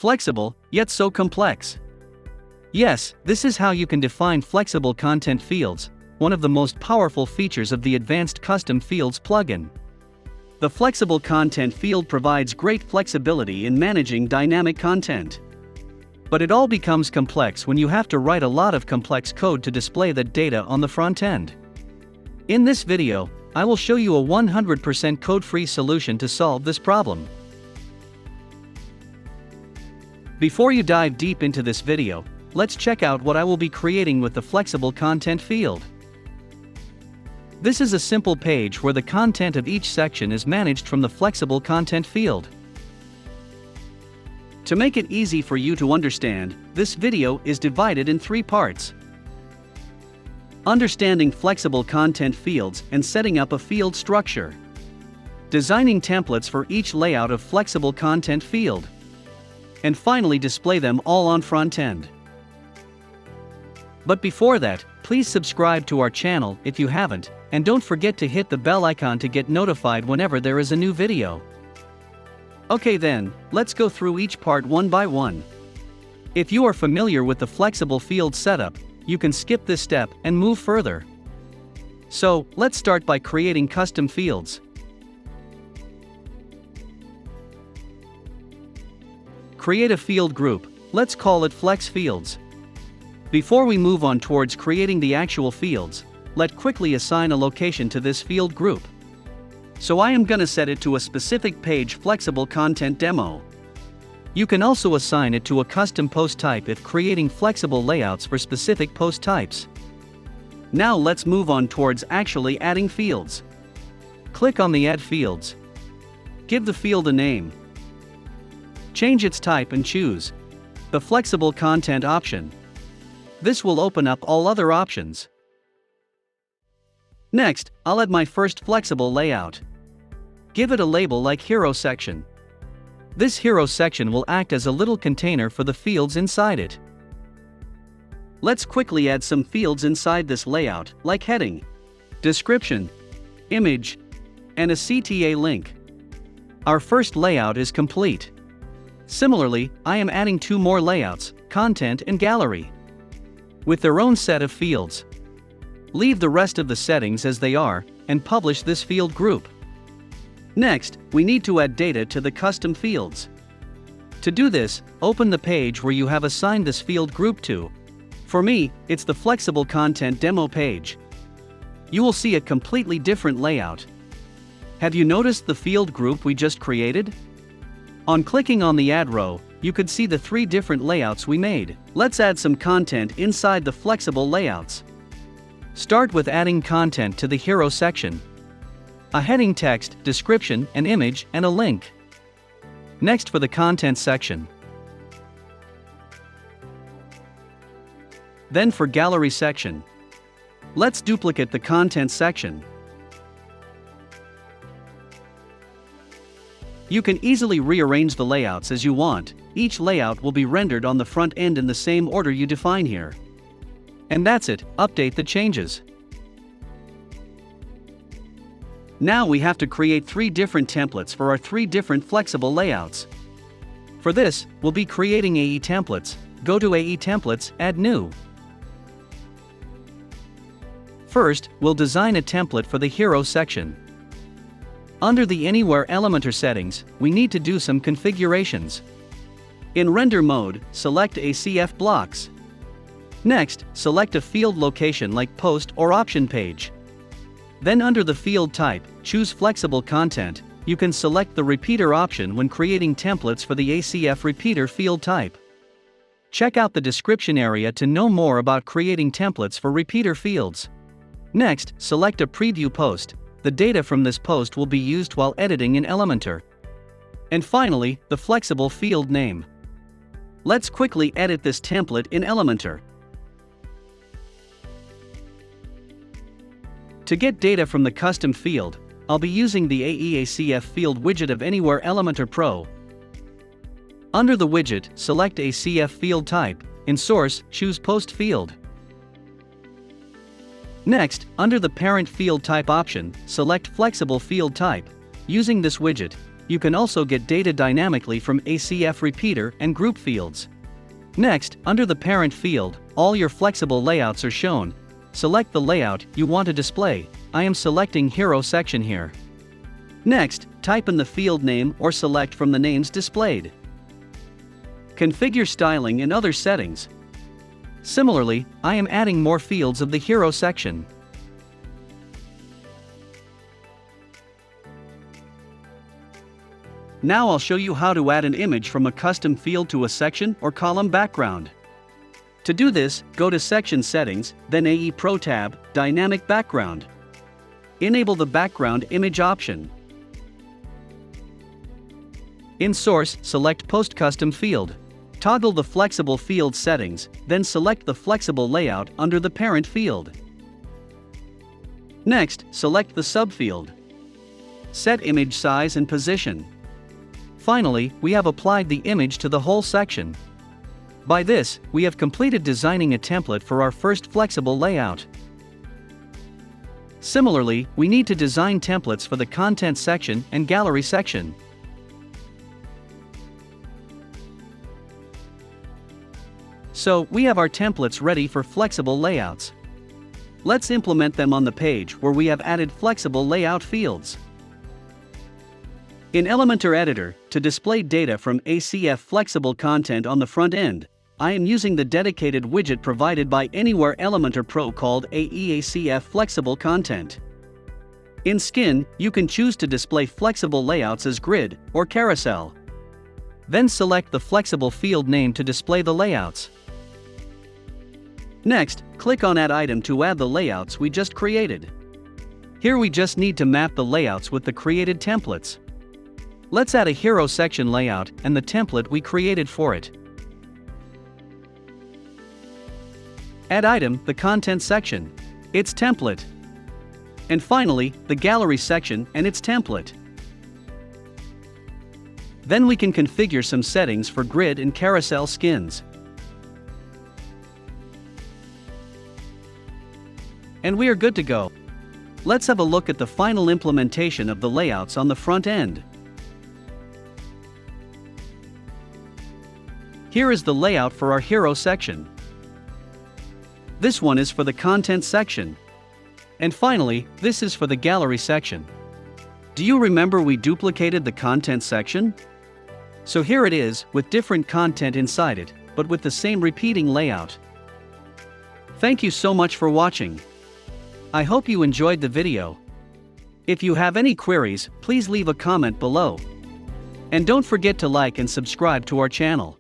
Flexible, yet so complex. Yes, this is how you can define flexible content fields, one of the most powerful features of the Advanced Custom Fields plugin. The flexible content field provides great flexibility in managing dynamic content. But it all becomes complex when you have to write a lot of complex code to display that data on the front end. In this video, I will show you a 100% code-free solution to solve this problem. Before you dive deep into this video, let's check out what I will be creating with the flexible content field. This is a simple page where the content of each section is managed from the flexible content field. To make it easy for you to understand, this video is divided in 3 parts. Understanding flexible content fields and setting up a field structure. Designing templates for each layout of flexible content field. And finally display them all on front end. But before that, please subscribe to our channel if you haven't, and don't forget to hit the bell icon to get notified whenever there is a new video. Okay then, let's go through each part one by one. If you are familiar with the flexible field setup, you can skip this step and move further. So, let's start by creating custom fields. Create a field group, let's call it Flex Fields. Before we move on towards creating the actual fields, let's quickly assign a location to this field group. So I am gonna set it to a specific page flexible content demo. You can also assign it to a custom post type if creating flexible layouts for specific post types. Now let's move on towards actually adding fields. Click on the Add Fields. Give the field a name. Change its type and choose the Flexible Content option. This will open up all other options. Next, I'll add my first flexible layout. Give it a label like Hero Section. This Hero Section will act as a little container for the fields inside it. Let's quickly add some fields inside this layout, like heading, description, image, and a CTA link. Our first layout is complete. Similarly, I am adding 2 more layouts, content and gallery, with their own set of fields. Leave the rest of the settings as they are, and publish this field group. Next, we need to add data to the custom fields. To do this, open the page where you have assigned this field group to. For me, it's the Flexible Content Demo page. You will see a completely different layout. Have you noticed the field group we just created? On clicking on the Add row, you could see the 3 different layouts we made. Let's add some content inside the flexible layouts. Start with adding content to the Hero section. A heading, text, description, an image, and a link. Next for the content section. Then for gallery section. Let's duplicate the content section. You can easily rearrange the layouts as you want. Each layout will be rendered on the front end in the same order you define here. And that's it, update the changes. Now we have to create 3 different templates for our 3 different flexible layouts. For this, we'll be creating AE templates. Go to AE Templates, Add New. First, we'll design a template for the Hero section. Under the Anywhere Elementor settings, we need to do some configurations. In render mode, select ACF blocks. Next, select a field location like post or option page. Then under the field type, choose Flexible Content. You can select the Repeater option when creating templates for the ACF Repeater field type. Check out the description area to know more about creating templates for repeater fields. Next, select a preview post. The data from this post will be used while editing in Elementor. And finally, the flexible field name. Let's quickly edit this template in Elementor. To get data from the custom field, I'll be using the ACF field widget of Anywhere Elementor Pro. Under the widget, select ACF field type. In source, choose post field. Next, under the parent field type option, select flexible field type. Using this widget, You can also get data dynamically from ACF repeater and group fields. Next, under the parent field, all your flexible layouts are shown. Select the layout you want to display. I am selecting Hero section here. Next, type in the field name or select from the names displayed. Configure styling and other settings. Similarly, I am adding more fields of the Hero section. Now I'll show you how to add an image from a custom field to a section or column background. To do this, go to Section Settings, then AE Pro tab, Dynamic Background. Enable the Background Image option. In Source, select Post Custom Field. Toggle the Flexible Field settings, then select the Flexible Layout under the parent field. Next, select the subfield. Set image size and position. Finally, we have applied the image to the whole section. By this, we have completed designing a template for our first flexible layout. Similarly, we need to design templates for the content section and gallery section. So, we have our templates ready for flexible layouts. Let's implement them on the page where we have added flexible layout fields. In Elementor Editor, to display data from ACF Flexible Content on the front end, I am using the dedicated widget provided by Anywhere Elementor Pro called ACF Flexible Content. In Skin, you can choose to display flexible layouts as grid or carousel. Then select the flexible field name to display the layouts. Next, click on Add Item to add the layouts we just created. Here we just need to map the layouts with the created templates. Let's add a Hero section layout and the template we created for it. Add Item, the Content section, its template. And finally, the Gallery section and its template. Then we can configure some settings for grid and carousel skins. And we are good to go. Let's have a look at the final implementation of the layouts on the front end. Here is the layout for our Hero section. This one is for the Content section. And finally, this is for the Gallery section. Do you remember we duplicated the Content section? So here it is, with different content inside it, but with the same repeating layout. Thank you so much for watching. I hope you enjoyed the video. If you have any queries, please leave a comment below. And don't forget to like and subscribe to our channel.